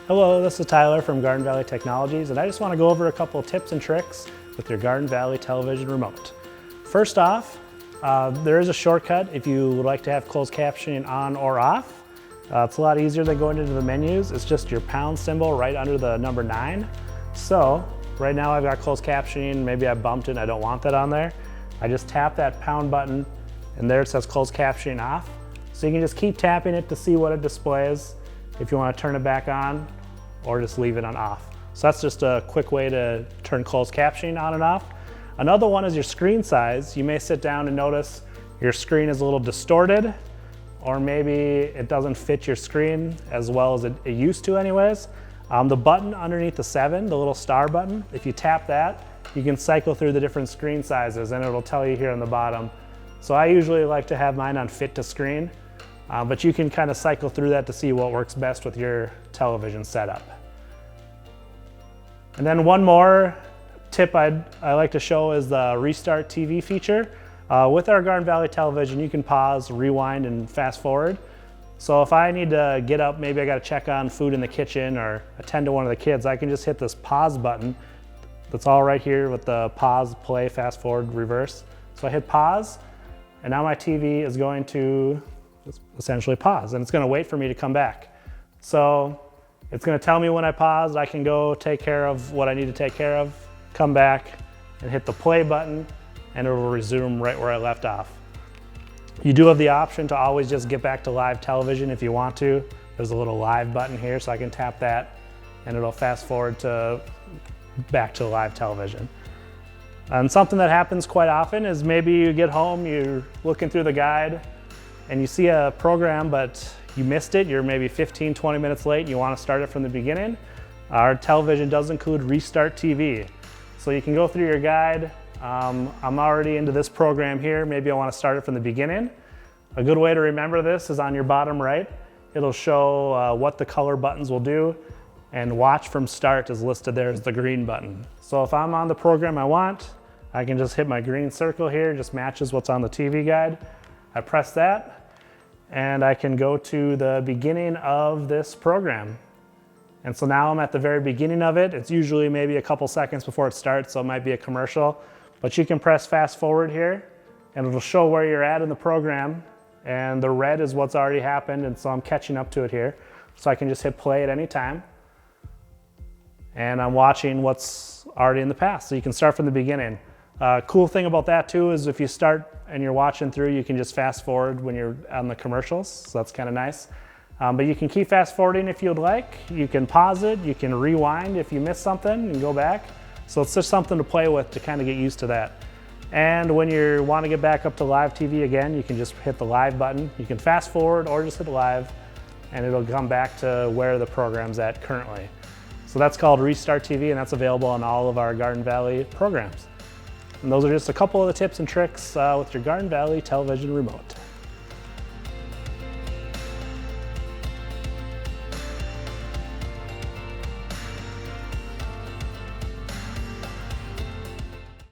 Hello, this is Tyler from Garden Valley Technologies, and I just want to go over a couple of tips and tricks with your Garden Valley television remote. First off, there is a shortcut if you would like to have closed captioning on or off. It's a lot easier than going into the menus. It's just your pound symbol right under the number 9. So right now I've got closed captioning, maybe I bumped it and I don't want that on there. I just tap that pound button and there it says closed captioning off. So you can just keep tapping it to see what it displays if you want to turn it back on or just leave it on off. So that's just a quick way to turn closed captioning on and off. Another one is your screen size. You may sit down and notice your screen is a little distorted, or maybe it doesn't fit your screen as well as it used to anyways. The button underneath the 7, the little star button, if you tap that, you can cycle through the different screen sizes and it'll tell you here on the bottom. So I usually like to have mine on fit to screen, but you can kind of cycle through that to see what works best with your television setup. And then one more tip I like to show is the Restart TV feature. With our Garden Valley television, you can pause, rewind, and fast forward. So if I need to get up, maybe I got to check on food in the kitchen or attend to one of the kids, I can just hit this pause button that's all right here with the pause, play, fast forward, reverse. So I hit pause, and now my TV is going to essentially pause, and it's going to wait for me to come back. So it's going to tell me when I paused. I can go take care of what I need to take care of, come back, and hit the play button, and it will resume right where I left off. You do have the option to always just get back to live television if you want to. There's a little live button here, so I can tap that, and it'll fast forward to back to live television. And something that happens quite often is maybe you get home, you're looking through the guide, and you see a program, but you missed it. You're maybe 15, 20 minutes late, and you want to start it from the beginning. Our television does include Restart TV. So you can go through your guide. I'm already into this program here. Maybe I want to start it from the beginning. A good way to remember this is on your bottom right. It'll show what the color buttons will do, and watch from start is listed there as the green button. So if I'm on the program I want, I can just hit my green circle here, just matches what's on the TV guide. I press that, and I can go to the beginning of this program. And so now I'm at the very beginning of it. It's usually maybe a couple seconds before it starts, so it might be a commercial. But you can press fast forward here, and it'll show where you're at in the program. And the red is what's already happened, and so I'm catching up to it here. So I can just hit play at any time. And I'm watching what's already in the past, so you can start from the beginning. Cool thing about that too is if you start and you're watching through, you can just fast forward when you're on the commercials, so that's kind of nice. But you can keep fast forwarding if you'd like. You can pause it, you can rewind if you miss something and go back. So it's just something to play with to kind of get used to that. And when you want to get back up to live TV again, you can just hit the live button. You can fast forward or just hit live, and it'll come back to where the program's at currently. So that's called Restart TV, and that's available on all of our Garden Valley programs. And those are just a couple of the tips and tricks with your Garden Valley television remote.